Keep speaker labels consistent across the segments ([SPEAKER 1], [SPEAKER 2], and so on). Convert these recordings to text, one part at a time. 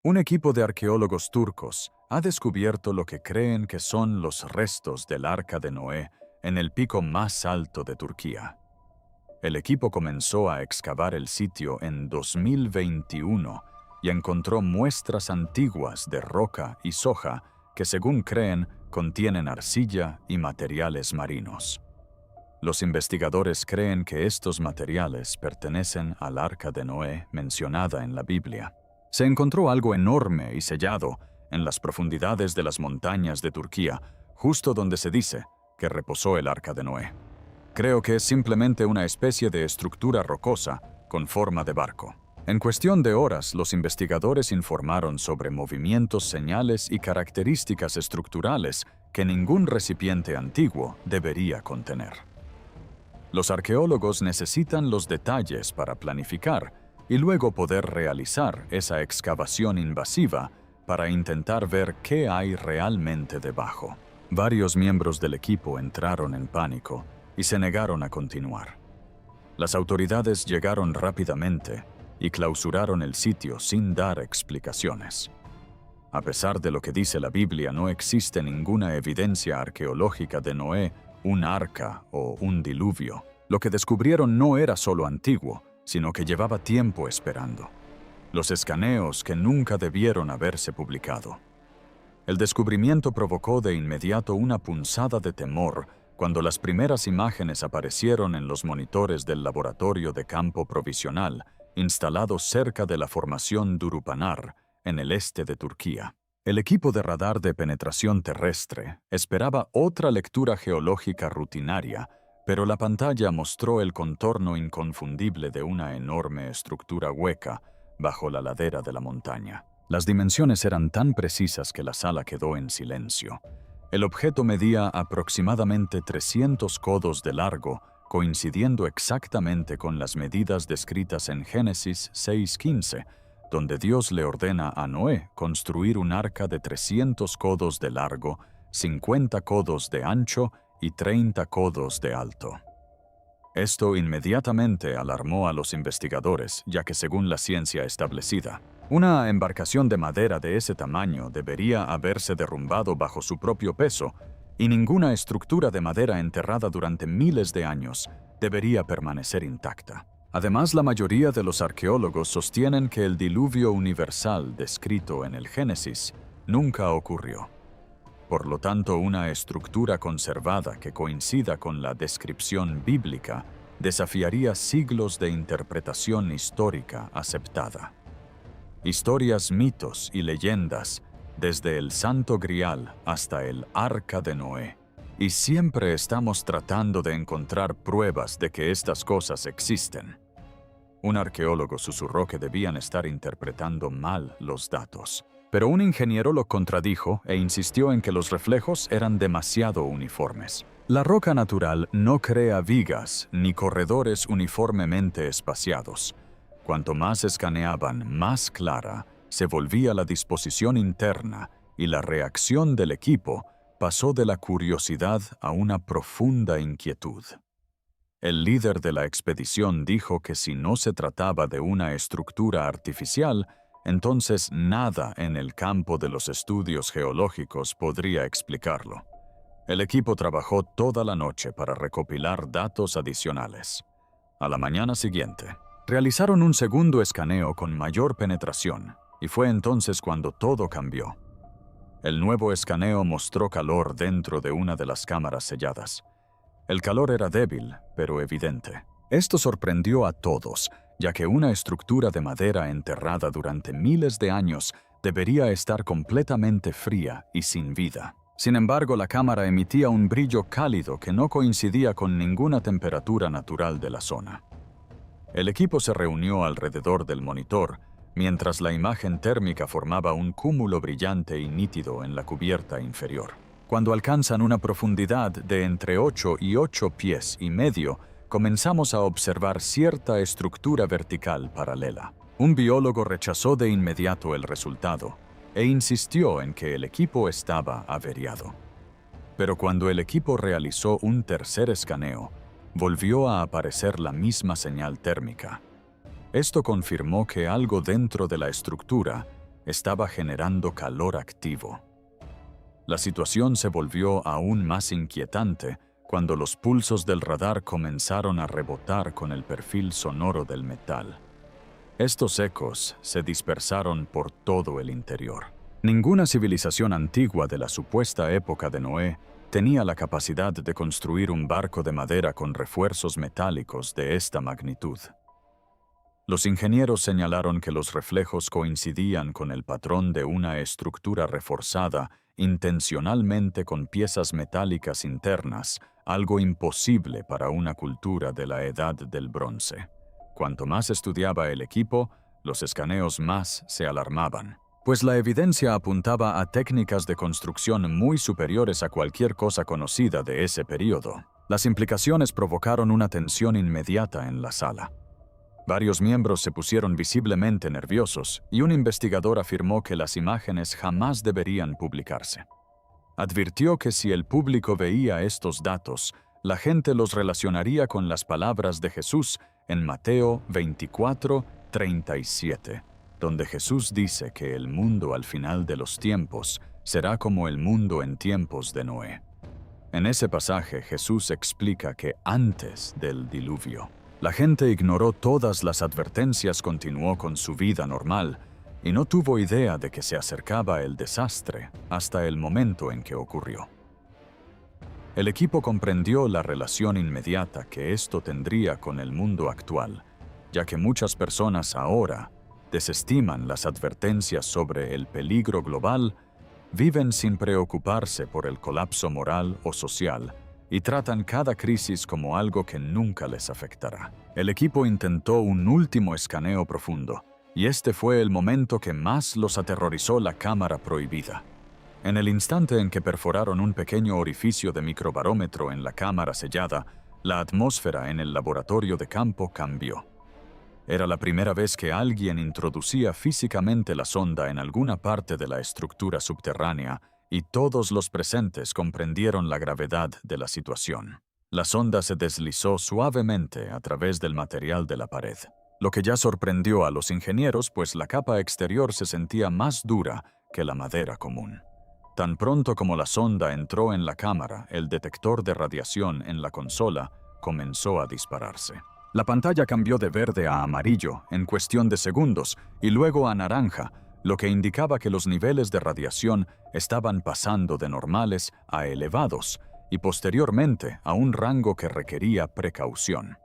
[SPEAKER 1] Un equipo de arqueólogos turcos ha descubierto lo que creen que son los restos del Arca de Noé en el pico más alto de Turquía. El equipo comenzó a excavar el sitio en 2021 y encontró muestras antiguas de roca y soja que, según creen, contienen arcilla y materiales marinos. Los investigadores creen que estos materiales pertenecen al Arca de Noé mencionada en la Biblia. Se encontró algo enorme y sellado en las profundidades de las montañas de Turquía, justo donde se dice que reposó el Arca de Noé. Creo que es simplemente una especie de estructura rocosa con forma de barco. En cuestión de horas, los investigadores informaron sobre movimientos, señales y características estructurales que ningún recipiente antiguo debería contener. Los arqueólogos necesitan los detalles para planificar y luego poder realizar esa excavación invasiva para intentar ver qué hay realmente debajo. Varios miembros del equipo entraron en pánico y se negaron a continuar. Las autoridades llegaron rápidamente y clausuraron el sitio sin dar explicaciones. A pesar de lo que dice la Biblia, no existe ninguna evidencia arqueológica de Noé, un arca o un diluvio. Lo que descubrieron no era solo antiguo, sino que llevaba tiempo esperando. Los escaneos que nunca debieron haberse publicado. El descubrimiento provocó de inmediato una punzada de temor cuando las primeras imágenes aparecieron en los monitores del laboratorio de campo provisional, instalado cerca de la formación Durupanar, en el este de Turquía. El equipo de radar de penetración terrestre esperaba otra lectura geológica rutinaria, pero la pantalla mostró el contorno inconfundible de una enorme estructura hueca bajo la ladera de la montaña. Las dimensiones eran tan precisas que la sala quedó en silencio. El objeto medía aproximadamente 300 codos de largo, coincidiendo exactamente con las medidas descritas en Génesis 6:15, donde Dios le ordena a Noé construir un arca de 300 codos de largo, 50 codos de ancho y 30 codos de alto. Esto inmediatamente alarmó a los investigadores, ya que según la ciencia establecida, una embarcación de madera de ese tamaño debería haberse derrumbado bajo su propio peso, y ninguna estructura de madera enterrada durante miles de años debería permanecer intacta. Además, la mayoría de los arqueólogos sostienen que el diluvio universal descrito en el Génesis nunca ocurrió. Por lo tanto, una estructura conservada que coincida con la descripción bíblica desafiaría siglos de interpretación histórica aceptada. Historias, mitos y leyendas, desde el Santo Grial hasta el Arca de Noé. Y siempre estamos tratando de encontrar pruebas de que estas cosas existen. Un arqueólogo susurró que debían estar interpretando mal los datos. Pero un ingeniero lo contradijo e insistió en que los reflejos eran demasiado uniformes. La roca natural no crea vigas ni corredores uniformemente espaciados. Cuanto más escaneaban, más clara se volvía la disposición interna y la reacción del equipo pasó de la curiosidad a una profunda inquietud. El líder de la expedición dijo que si no se trataba de una estructura artificial, entonces nada en el campo de los estudios geológicos podría explicarlo. El equipo trabajó toda la noche para recopilar datos adicionales. A la mañana siguiente, realizaron un segundo escaneo con mayor penetración, y fue entonces cuando todo cambió. El nuevo escaneo mostró calor dentro de una de las cámaras selladas. El calor era débil, pero evidente. Esto sorprendió a todos, ya que una estructura de madera enterrada durante miles de años debería estar completamente fría y sin vida. Sin embargo, la cámara emitía un brillo cálido que no coincidía con ninguna temperatura natural de la zona. El equipo se reunió alrededor del monitor, mientras la imagen térmica formaba un cúmulo brillante y nítido en la cubierta inferior. Cuando alcanzan una profundidad de entre 8 y 8 pies y medio, comenzamos a observar cierta estructura vertical paralela. Un biólogo rechazó de inmediato el resultado e insistió en que el equipo estaba averiado. Pero cuando el equipo realizó un tercer escaneo, volvió a aparecer la misma señal térmica. Esto confirmó que algo dentro de la estructura estaba generando calor activo. La situación se volvió aún más inquietante cuando los pulsos del radar comenzaron a rebotar con el perfil sonoro del metal. Estos ecos se dispersaron por todo el interior. Ninguna civilización antigua de la supuesta época de Noé tenía la capacidad de construir un barco de madera con refuerzos metálicos de esta magnitud. Los ingenieros señalaron que los reflejos coincidían con el patrón de una estructura reforzada intencionalmente con piezas metálicas internas, algo imposible para una cultura de la Edad del Bronce. Cuanto más estudiaba el equipo, los escaneos más se alarmaban, pues la evidencia apuntaba a técnicas de construcción muy superiores a cualquier cosa conocida de ese período. Las implicaciones provocaron una tensión inmediata en la sala. Varios miembros se pusieron visiblemente nerviosos y un investigador afirmó que las imágenes jamás deberían publicarse. Advirtió que si el público veía estos datos, la gente los relacionaría con las palabras de Jesús en Mateo 24:37, donde Jesús dice que el mundo al final de los tiempos será como el mundo en tiempos de Noé. En ese pasaje Jesús explica que antes del diluvio, la gente ignoró todas las advertencias, continuó con su vida normal y no tuvo idea de que se acercaba el desastre hasta el momento en que ocurrió. El equipo comprendió la relación inmediata que esto tendría con el mundo actual, ya que muchas personas ahora desestiman las advertencias sobre el peligro global, viven sin preocuparse por el colapso moral o social, y tratan cada crisis como algo que nunca les afectará. El equipo intentó un último escaneo profundo, y este fue el momento que más los aterrorizó: la cámara prohibida. En el instante en que perforaron un pequeño orificio de microbarómetro en la cámara sellada, la atmósfera en el laboratorio de campo cambió. Era la primera vez que alguien introducía físicamente la sonda en alguna parte de la estructura subterránea, y todos los presentes comprendieron la gravedad de la situación. La sonda se deslizó suavemente a través del material de la pared, lo que ya sorprendió a los ingenieros, pues la capa exterior se sentía más dura que la madera común. Tan pronto como la sonda entró en la cámara, el detector de radiación en la consola comenzó a dispararse. La pantalla cambió de verde a amarillo en cuestión de segundos y luego a naranja, lo que indicaba que los niveles de radiación estaban pasando de normales a elevados y posteriormente a un rango que requería precaución.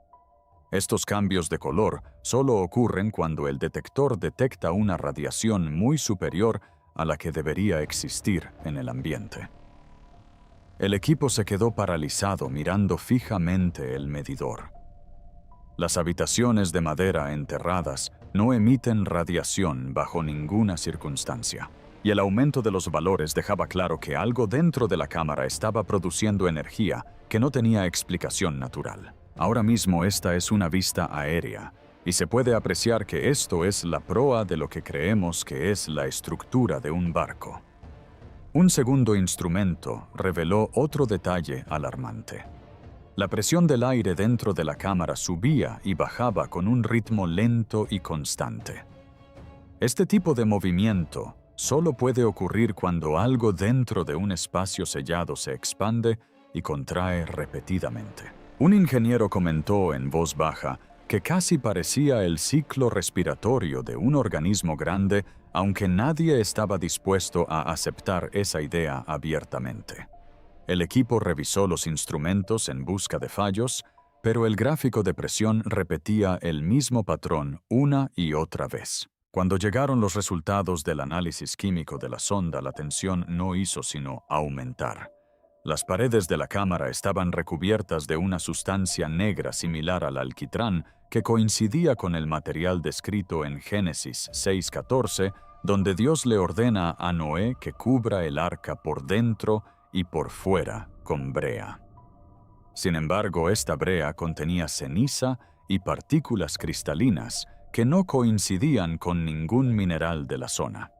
[SPEAKER 1] Estos cambios de color solo ocurren cuando el detector detecta una radiación muy superior a la que debería existir en el ambiente. El equipo se quedó paralizado mirando fijamente el medidor. Las habitaciones de madera enterradas no emiten radiación bajo ninguna circunstancia, y el aumento de los valores dejaba claro que algo dentro de la cámara estaba produciendo energía que no tenía explicación natural. Ahora mismo esta es una vista aérea, y se puede apreciar que esto es la proa de lo que creemos que es la estructura de un barco. Un segundo instrumento reveló otro detalle alarmante. La presión del aire dentro de la cámara subía y bajaba con un ritmo lento y constante. Este tipo de movimiento solo puede ocurrir cuando algo dentro de un espacio sellado se expande y contrae repetidamente. Un ingeniero comentó en voz baja que casi parecía el ciclo respiratorio de un organismo grande, aunque nadie estaba dispuesto a aceptar esa idea abiertamente. El equipo revisó los instrumentos en busca de fallos, pero el gráfico de presión repetía el mismo patrón una y otra vez. Cuando llegaron los resultados del análisis químico de la sonda, la tensión no hizo sino aumentar. Las paredes de la cámara estaban recubiertas de una sustancia negra similar al alquitrán que coincidía con el material descrito en Génesis 6:14, donde Dios le ordena a Noé que cubra el arca por dentro y por fuera con brea. Sin embargo, esta brea contenía ceniza y partículas cristalinas que no coincidían con ningún mineral de la zona.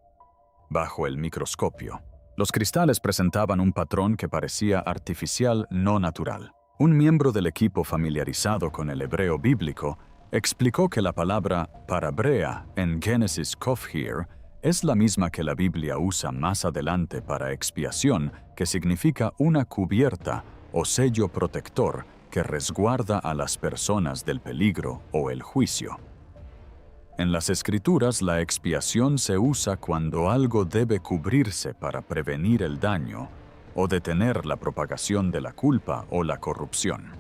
[SPEAKER 1] Bajo el microscopio, los cristales presentaban un patrón que parecía artificial, no natural. Un miembro del equipo familiarizado con el hebreo bíblico explicó que la palabra para brea en Génesis Kofhir es la misma que la Biblia usa más adelante para expiación, que significa una cubierta o sello protector que resguarda a las personas del peligro o el juicio. En las Escrituras, la expiación se usa cuando algo debe cubrirse para prevenir el daño o detener la propagación de la culpa o la corrupción.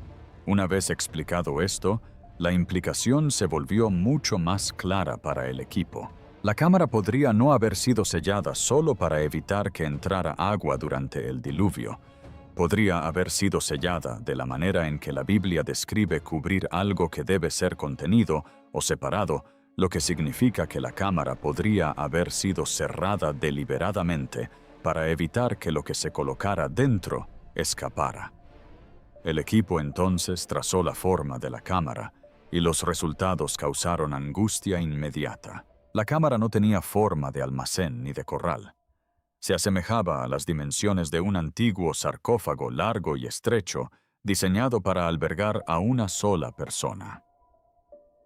[SPEAKER 1] Una vez explicado esto, la implicación se volvió mucho más clara para el equipo. La cámara podría no haber sido sellada solo para evitar que entrara agua durante el diluvio. Podría haber sido sellada de la manera en que la Biblia describe cubrir algo que debe ser contenido o separado, lo que significa que la cámara podría haber sido cerrada deliberadamente para evitar que lo que se colocara dentro escapara. El equipo entonces trazó la forma de la cámara y los resultados causaron angustia inmediata. La cámara no tenía forma de almacén ni de corral. Se asemejaba a las dimensiones de un antiguo sarcófago largo y estrecho, diseñado para albergar a una sola persona.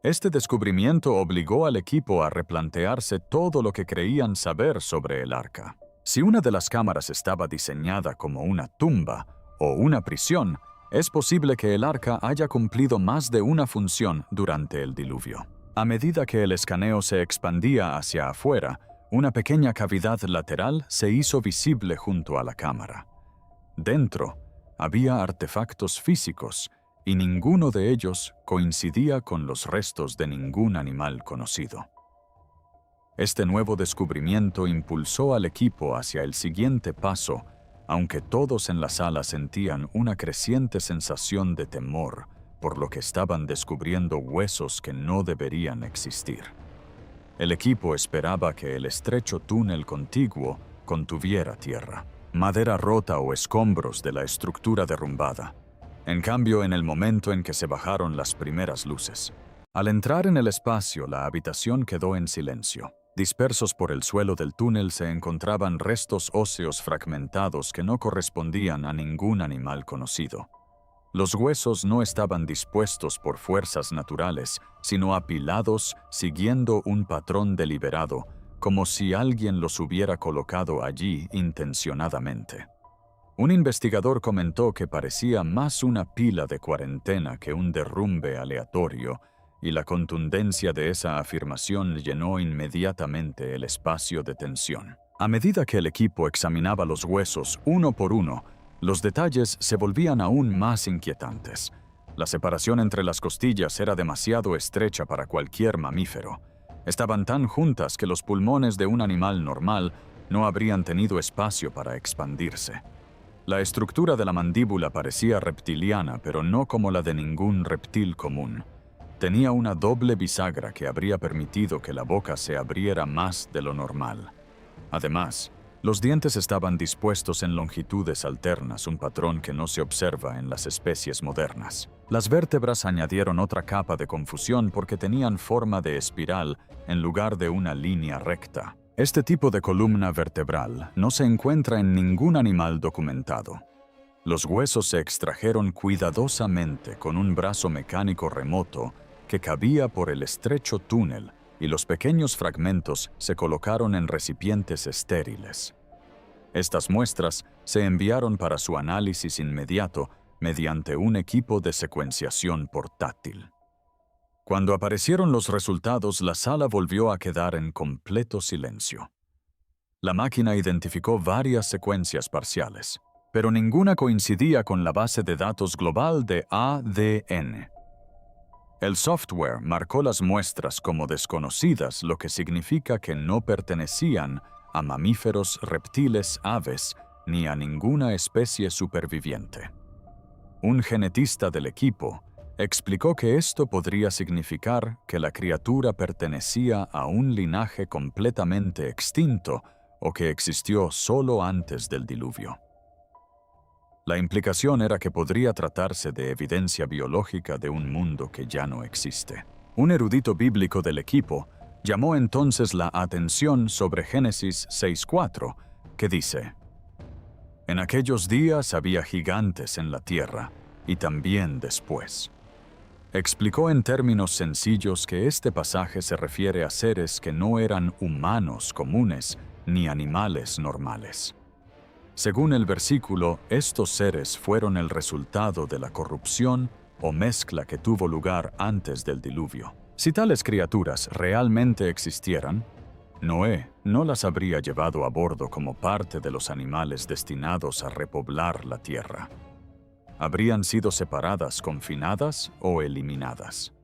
[SPEAKER 1] Este descubrimiento obligó al equipo a replantearse todo lo que creían saber sobre el arca. Si una de las cámaras estaba diseñada como una tumba o una prisión, es posible que el arca haya cumplido más de una función durante el diluvio. A medida que el escaneo se expandía hacia afuera, una pequeña cavidad lateral se hizo visible junto a la cámara. Dentro, había artefactos físicos, y ninguno de ellos coincidía con los restos de ningún animal conocido. Este nuevo descubrimiento impulsó al equipo hacia el siguiente paso, aunque todos en la sala sentían una creciente sensación de temor por lo que estaban descubriendo huesos que no deberían existir. El equipo esperaba que el estrecho túnel contiguo contuviera tierra, madera rota o escombros de la estructura derrumbada. En cambio, en el momento en que se bajaron las primeras luces, al entrar en el espacio, la habitación quedó en silencio. Dispersos por el suelo del túnel se encontraban restos óseos fragmentados que no correspondían a ningún animal conocido. Los huesos no estaban dispuestos por fuerzas naturales, sino apilados siguiendo un patrón deliberado, como si alguien los hubiera colocado allí intencionadamente. Un investigador comentó que parecía más una pila de cuarentena que un derrumbe aleatorio, y la contundencia de esa afirmación llenó inmediatamente el espacio de tensión. A medida que el equipo examinaba los huesos uno por uno, los detalles se volvían aún más inquietantes. La separación entre las costillas era demasiado estrecha para cualquier mamífero. Estaban tan juntas que los pulmones de un animal normal no habrían tenido espacio para expandirse. La estructura de la mandíbula parecía reptiliana, pero no como la de ningún reptil común. Tenía una doble bisagra que habría permitido que la boca se abriera más de lo normal. Además, los dientes estaban dispuestos en longitudes alternas, un patrón que no se observa en las especies modernas. Las vértebras añadieron otra capa de confusión porque tenían forma de espiral en lugar de una línea recta. Este tipo de columna vertebral no se encuentra en ningún animal documentado. Los huesos se extrajeron cuidadosamente con un brazo mecánico remoto que cabía por el estrecho túnel, y los pequeños fragmentos se colocaron en recipientes estériles. Estas muestras se enviaron para su análisis inmediato mediante un equipo de secuenciación portátil. Cuando aparecieron los resultados, la sala volvió a quedar en completo silencio. La máquina identificó varias secuencias parciales, pero ninguna coincidía con la base de datos global de ADN. El software marcó las muestras como desconocidas, lo que significa que no pertenecían a mamíferos, reptiles, aves, ni a ninguna especie superviviente. Un genetista del equipo explicó que esto podría significar que la criatura pertenecía a un linaje completamente extinto o que existió solo antes del diluvio. La implicación era que podría tratarse de evidencia biológica de un mundo que ya no existe. Un erudito bíblico del equipo llamó entonces la atención sobre Génesis 6:4, que dice: «En aquellos días había gigantes en la tierra, y también después». Explicó en términos sencillos que este pasaje se refiere a seres que no eran humanos comunes ni animales normales. Según el versículo, estos seres fueron el resultado de la corrupción o mezcla que tuvo lugar antes del diluvio. Si tales criaturas realmente existieran, Noé no las habría llevado a bordo como parte de los animales destinados a repoblar la tierra. Habrían sido separadas, confinadas o eliminadas.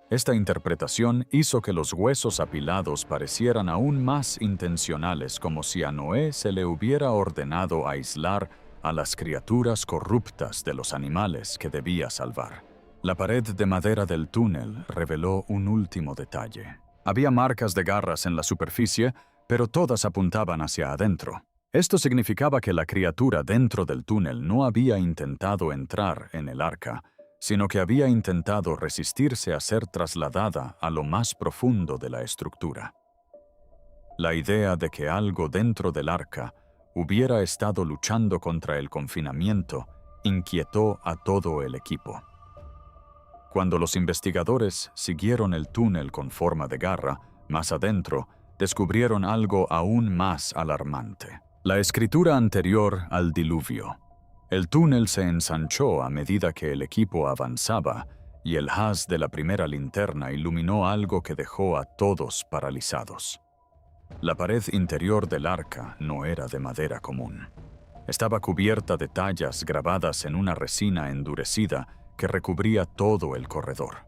[SPEAKER 1] Esta interpretación hizo que los huesos apilados parecieran aún más intencionales, como si a Noé se le hubiera ordenado aislar a las criaturas corruptas de los animales que debía salvar. La pared de madera del túnel reveló un último detalle. Había marcas de garras en la superficie, pero todas apuntaban hacia adentro. Esto significaba que la criatura dentro del túnel no había intentado entrar en el arca, sino que había intentado resistirse a ser trasladada a lo más profundo de la estructura. La idea de que algo dentro del arca hubiera estado luchando contra el confinamiento inquietó a todo el equipo. Cuando los investigadores siguieron el túnel con forma de garra, más adentro, descubrieron algo aún más alarmante. La escritura anterior al diluvio. El túnel se ensanchó a medida que el equipo avanzaba y el haz de la primera linterna iluminó algo que dejó a todos paralizados. La pared interior del arca no era de madera común. Estaba cubierta de tallas grabadas en una resina endurecida que recubría todo el corredor.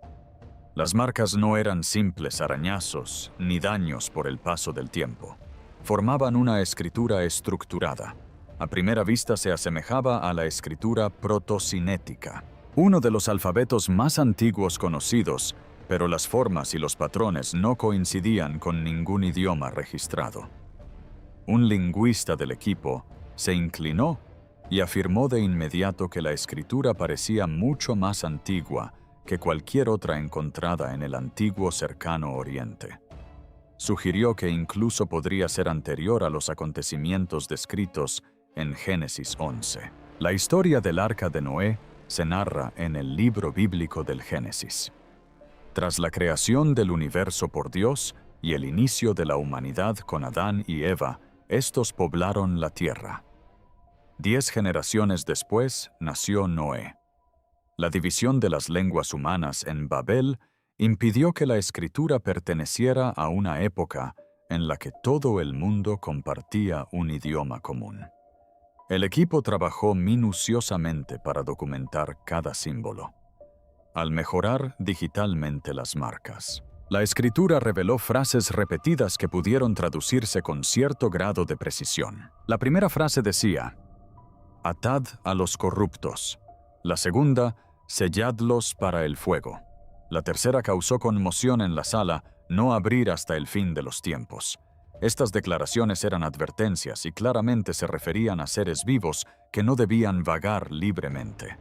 [SPEAKER 1] Las marcas no eran simples arañazos ni daños por el paso del tiempo. Formaban una escritura estructurada. A primera vista se asemejaba a la escritura protocinética, uno de los alfabetos más antiguos conocidos, pero las formas y los patrones no coincidían con ningún idioma registrado. Un lingüista del equipo se inclinó y afirmó de inmediato que la escritura parecía mucho más antigua que cualquier otra encontrada en el antiguo cercano Oriente. Sugirió que incluso podría ser anterior a los acontecimientos descritos en Génesis 11. La historia del Arca de Noé se narra en el libro bíblico del Génesis. Tras la creación del universo por Dios y el inicio de la humanidad con Adán y Eva, estos poblaron la tierra. 10 generaciones después nació Noé. La división de las lenguas humanas en Babel impidió que la escritura perteneciera a una época en la que todo el mundo compartía un idioma común. El equipo trabajó minuciosamente para documentar cada símbolo, al mejorar digitalmente las marcas. La escritura reveló frases repetidas que pudieron traducirse con cierto grado de precisión. La primera frase decía: «Atad a los corruptos». La segunda: «Selladlos para el fuego». La tercera causó conmoción en la sala: «No abrir hasta el fin de los tiempos». Estas declaraciones eran advertencias y claramente se referían a seres vivos que no debían vagar libremente.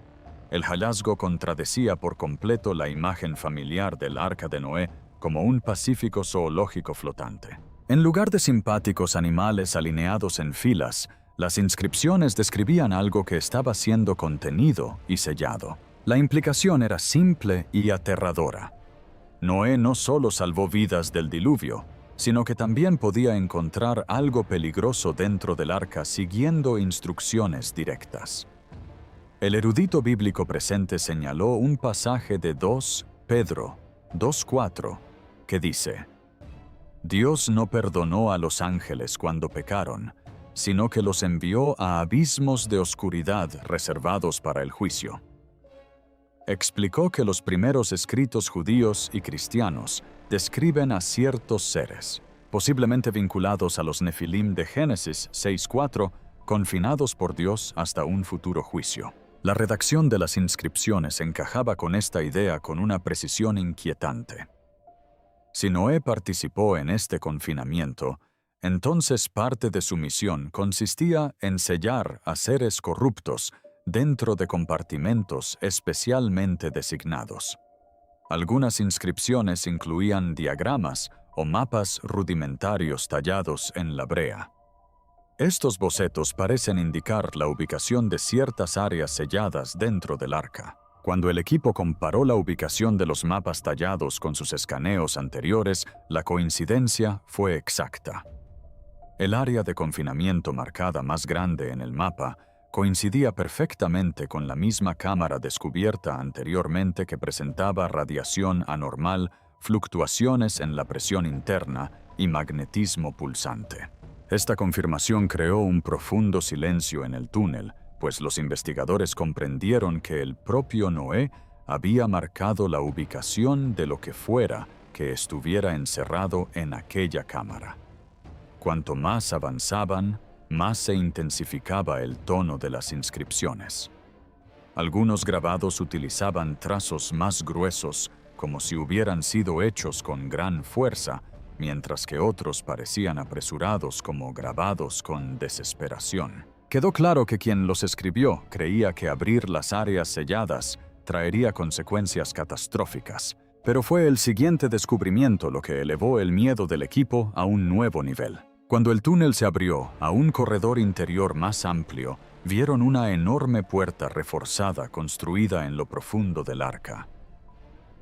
[SPEAKER 1] El hallazgo contradecía por completo la imagen familiar del Arca de Noé como un pacífico zoológico flotante. En lugar de simpáticos animales alineados en filas, las inscripciones describían algo que estaba siendo contenido y sellado. La implicación era simple y aterradora. Noé no solo salvó vidas del diluvio, sino que también podía encontrar algo peligroso dentro del arca siguiendo instrucciones directas. El erudito bíblico presente señaló un pasaje de 2 Pedro 2:4 que dice: «Dios no perdonó a los ángeles cuando pecaron, sino que los envió a abismos de oscuridad reservados para el juicio». Explicó que los primeros escritos judíos y cristianos describen a ciertos seres, posiblemente vinculados a los Nefilim de Génesis 6:4, confinados por Dios hasta un futuro juicio. La redacción de las inscripciones encajaba con esta idea con una precisión inquietante. Si Noé participó en este confinamiento, entonces parte de su misión consistía en sellar a seres corruptos dentro de compartimentos especialmente designados. Algunas inscripciones incluían diagramas o mapas rudimentarios tallados en la brea. Estos bocetos parecen indicar la ubicación de ciertas áreas selladas dentro del arca. Cuando el equipo comparó la ubicación de los mapas tallados con sus escaneos anteriores, la coincidencia fue exacta. El área de confinamiento marcada más grande en el mapa coincidía perfectamente con la misma cámara descubierta anteriormente que presentaba radiación anormal, fluctuaciones en la presión interna y magnetismo pulsante. Esta confirmación creó un profundo silencio en el túnel, pues los investigadores comprendieron que el propio Noé había marcado la ubicación de lo que fuera que estuviera encerrado en aquella cámara. Cuanto más avanzaban, más se intensificaba el tono de las inscripciones. Algunos grabados utilizaban trazos más gruesos, como si hubieran sido hechos con gran fuerza, mientras que otros parecían apresurados como grabados con desesperación. Quedó claro que quien los escribió creía que abrir las áreas selladas traería consecuencias catastróficas, pero fue el siguiente descubrimiento lo que elevó el miedo del equipo a un nuevo nivel. Cuando el túnel se abrió a un corredor interior más amplio, vieron una enorme puerta reforzada construida en lo profundo del arca.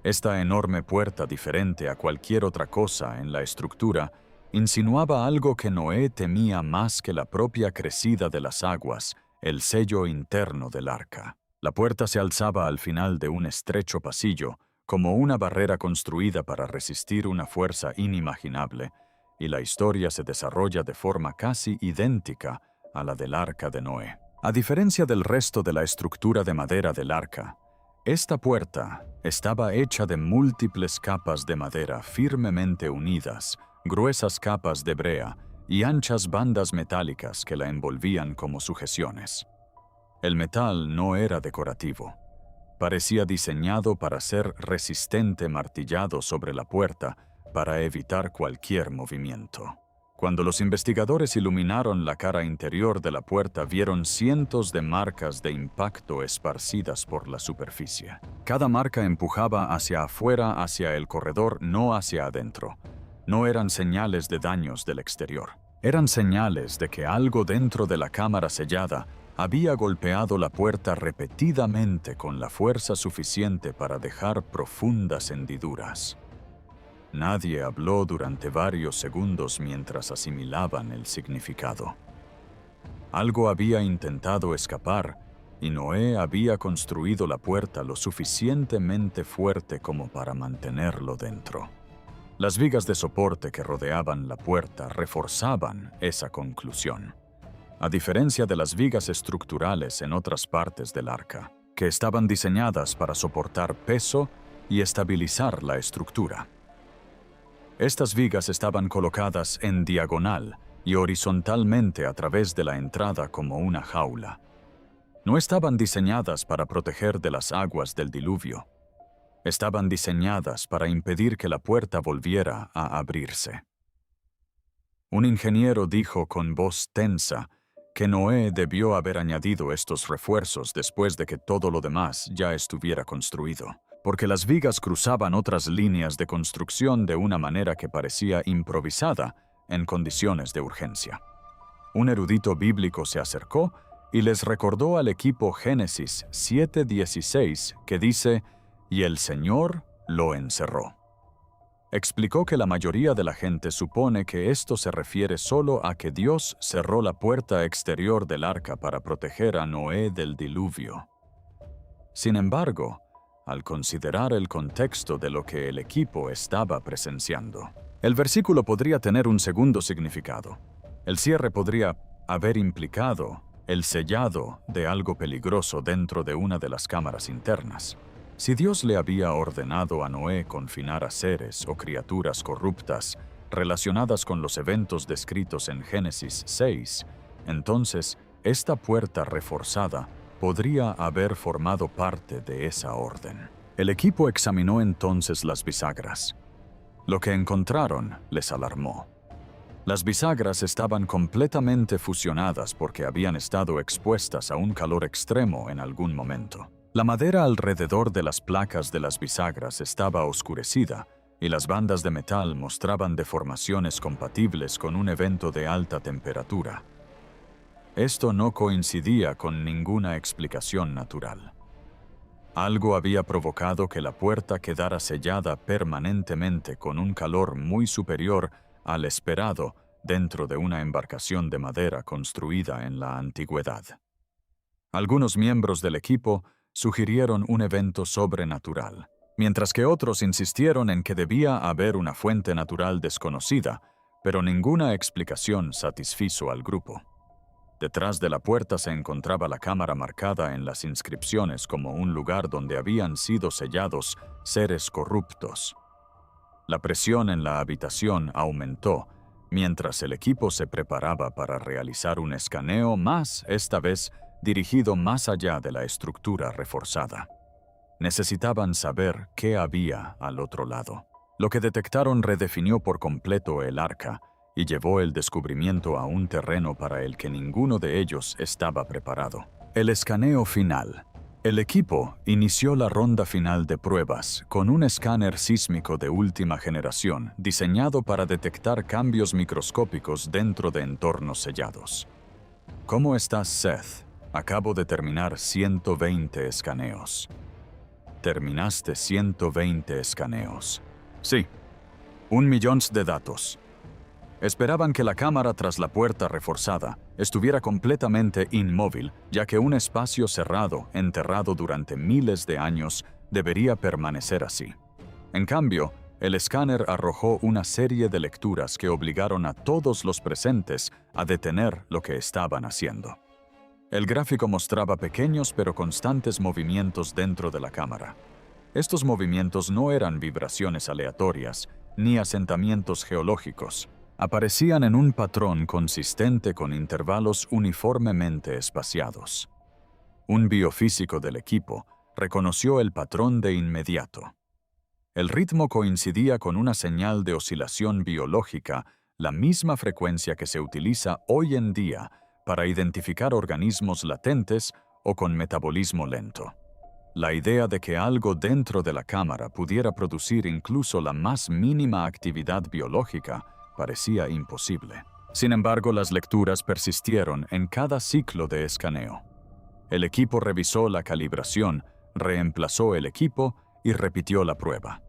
[SPEAKER 1] Esta enorme puerta, diferente a cualquier otra cosa en la estructura, insinuaba algo que Noé temía más que la propia crecida de las aguas, el sello interno del arca. La puerta se alzaba al final de un estrecho pasillo, como una barrera construida para resistir una fuerza inimaginable, y la historia se desarrolla de forma casi idéntica a la del arca de Noé. A diferencia del resto de la estructura de madera del arca, esta puerta estaba hecha de múltiples capas de madera firmemente unidas, gruesas capas de brea y anchas bandas metálicas que la envolvían como sujeciones. El metal no era decorativo. Parecía diseñado para ser resistente martillado sobre la puerta para evitar cualquier movimiento. Cuando los investigadores iluminaron la cara interior de la puerta, vieron cientos de marcas de impacto esparcidas por la superficie. Cada marca empujaba hacia afuera, hacia el corredor, no hacia adentro. No eran señales de daños del exterior. Eran señales de que algo dentro de la cámara sellada había golpeado la puerta repetidamente con la fuerza suficiente para dejar profundas hendiduras. Nadie habló durante varios segundos mientras asimilaban el significado. Algo había intentado escapar, y Noé había construido la puerta lo suficientemente fuerte como para mantenerlo dentro. Las vigas de soporte que rodeaban la puerta reforzaban esa conclusión, a diferencia de las vigas estructurales en otras partes del arca, que estaban diseñadas para soportar peso y estabilizar la estructura. Estas vigas estaban colocadas en diagonal y horizontalmente a través de la entrada como una jaula. No estaban diseñadas para proteger de las aguas del diluvio. Estaban diseñadas para impedir que la puerta volviera a abrirse. Un ingeniero dijo con voz tensa que Noé debió haber añadido estos refuerzos después de que todo lo demás ya estuviera construido, porque las vigas cruzaban otras líneas de construcción de una manera que parecía improvisada en condiciones de urgencia. Un erudito bíblico se acercó y les recordó al equipo Génesis 7:16 que dice: «Y el Señor lo encerró». Explicó que la mayoría de la gente supone que esto se refiere solo a que Dios cerró la puerta exterior del arca para proteger a Noé del diluvio. Sin embargo, al considerar el contexto de lo que el equipo estaba presenciando, el versículo podría tener un segundo significado. El cierre podría haber implicado el sellado de algo peligroso dentro de una de las cámaras internas. Si Dios le había ordenado a Noé confinar a seres o criaturas corruptas relacionadas con los eventos descritos en Génesis 6, entonces esta puerta reforzada podría haber formado parte de esa orden. El equipo examinó entonces las bisagras. Lo que encontraron les alarmó. Las bisagras estaban completamente fusionadas porque habían estado expuestas a un calor extremo en algún momento. La madera alrededor de las placas de las bisagras estaba oscurecida y las bandas de metal mostraban deformaciones compatibles con un evento de alta temperatura. Esto no coincidía con ninguna explicación natural. Algo había provocado que la puerta quedara sellada permanentemente con un calor muy superior al esperado dentro de una embarcación de madera construida en la antigüedad. Algunos miembros del equipo sugirieron un evento sobrenatural, mientras que otros insistieron en que debía haber una fuente natural desconocida, pero ninguna explicación satisfizo al grupo. Detrás de la puerta se encontraba la cámara marcada en las inscripciones como un lugar donde habían sido sellados seres corruptos. La presión en la habitación aumentó mientras el equipo se preparaba para realizar un escaneo más, esta vez dirigido más allá de la estructura reforzada. Necesitaban saber qué había al otro lado. Lo que detectaron redefinió por completo el arca y llevó el descubrimiento a un terreno para el que ninguno de ellos estaba preparado. El escaneo final. El equipo inició la ronda final de pruebas con un escáner sísmico de última generación diseñado para detectar cambios microscópicos dentro de entornos sellados. ¿Cómo estás, Seth? Acabo de terminar 120 escaneos. Terminaste 120 escaneos. Sí, 1.000.000 de datos. Esperaban que la cámara tras la puerta reforzada estuviera completamente inmóvil, ya que un espacio cerrado, enterrado durante miles de años, debería permanecer así. En cambio, el escáner arrojó una serie de lecturas que obligaron a todos los presentes a detener lo que estaban haciendo. El gráfico mostraba pequeños pero constantes movimientos dentro de la cámara. Estos movimientos no eran vibraciones aleatorias, ni asentamientos geológicos. Aparecían en un patrón consistente con intervalos uniformemente espaciados. Un biofísico del equipo reconoció el patrón de inmediato. El ritmo coincidía con una señal de oscilación biológica, la misma frecuencia que se utiliza hoy en día para identificar organismos latentes o con metabolismo lento. La idea de que algo dentro de la cámara pudiera producir incluso la más mínima actividad biológica parecía imposible. Sin embargo, las lecturas persistieron en cada ciclo de escaneo. El equipo revisó la calibración, reemplazó el equipo y repitió la prueba.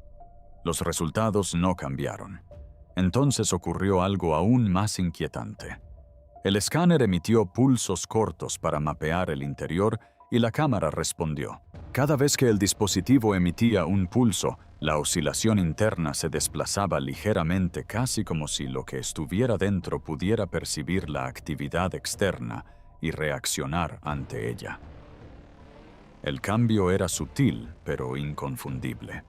[SPEAKER 1] Los resultados no cambiaron. Entonces ocurrió algo aún más inquietante. El escáner emitió pulsos cortos para mapear el interior y la cámara respondió. Cada vez que el dispositivo emitía un pulso, la oscilación interna se desplazaba ligeramente, casi como si lo que estuviera dentro pudiera percibir la actividad externa y reaccionar ante ella. El cambio era sutil, pero inconfundible.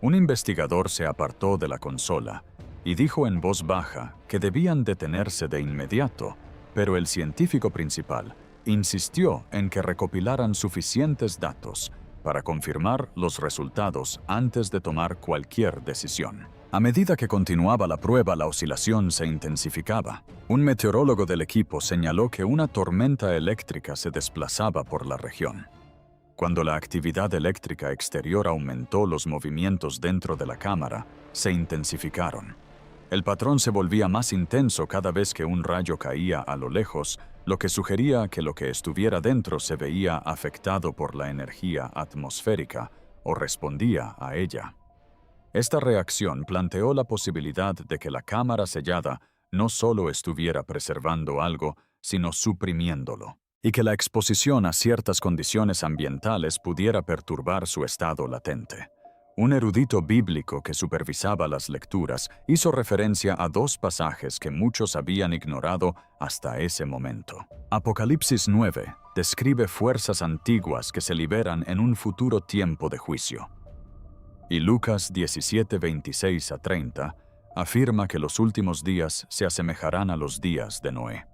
[SPEAKER 1] Un investigador se apartó de la consola y dijo en voz baja que debían detenerse de inmediato, pero el científico principal insistió en que recopilaran suficientes datos para confirmar los resultados antes de tomar cualquier decisión. A medida que continuaba la prueba, la oscilación se intensificaba. Un meteorólogo del equipo señaló que una tormenta eléctrica se desplazaba por la región. Cuando la actividad eléctrica exterior aumentó, los movimientos dentro de la cámara se intensificaron. El patrón se volvía más intenso cada vez que un rayo caía a lo lejos, lo que sugería que lo que estuviera dentro se veía afectado por la energía atmosférica o respondía a ella. Esta reacción planteó la posibilidad de que la cámara sellada no solo estuviera preservando algo, sino suprimiéndolo, y que la exposición a ciertas condiciones ambientales pudiera perturbar su estado latente. Un erudito bíblico que supervisaba las lecturas hizo referencia a dos pasajes que muchos habían ignorado hasta ese momento. Apocalipsis 9 describe fuerzas antiguas que se liberan en un futuro tiempo de juicio. Y Lucas 17, 26 a 30 afirma que los últimos días se asemejarán a los días de Noé.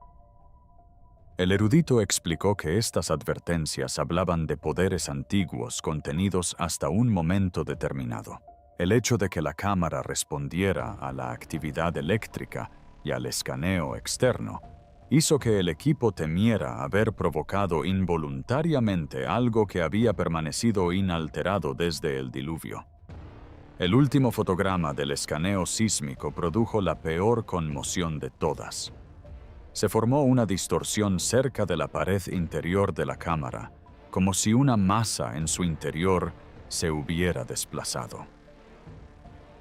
[SPEAKER 1] El erudito explicó que estas advertencias hablaban de poderes antiguos contenidos hasta un momento determinado. El hecho de que la cámara respondiera a la actividad eléctrica y al escaneo externo hizo que el equipo temiera haber provocado involuntariamente algo que había permanecido inalterado desde el diluvio. El último fotograma del escaneo sísmico produjo la peor conmoción de todas. Se formó una distorsión cerca de la pared interior de la cámara, como si una masa en su interior se hubiera desplazado.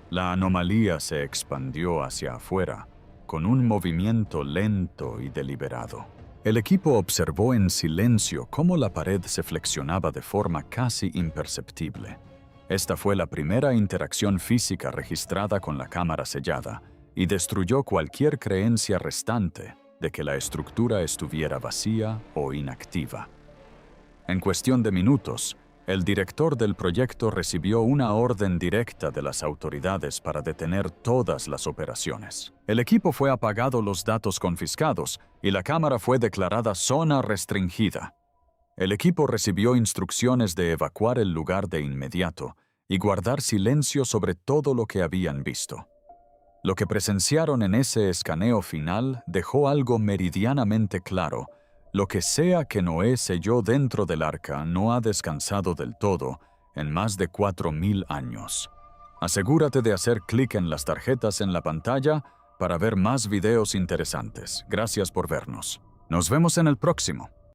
[SPEAKER 1] La anomalía se expandió hacia afuera, con un movimiento lento y deliberado. El equipo observó en silencio cómo la pared se flexionaba de forma casi imperceptible. Esta fue la primera interacción física registrada con la cámara sellada y destruyó cualquier creencia restante de que la estructura estuviera vacía o inactiva. En cuestión de minutos, el director del proyecto recibió una orden directa de las autoridades para detener todas las operaciones. El equipo fue apagado, los datos confiscados y la cámara fue declarada zona restringida. El equipo recibió instrucciones de evacuar el lugar de inmediato y guardar silencio sobre todo lo que habían visto. Lo que presenciaron en ese escaneo final dejó algo meridianamente claro. Lo que sea que Noé selló dentro del arca no ha descansado del todo en más de 4000 años. Asegúrate de hacer clic en las tarjetas en la pantalla para ver más videos interesantes. Gracias por vernos. Nos vemos en el próximo.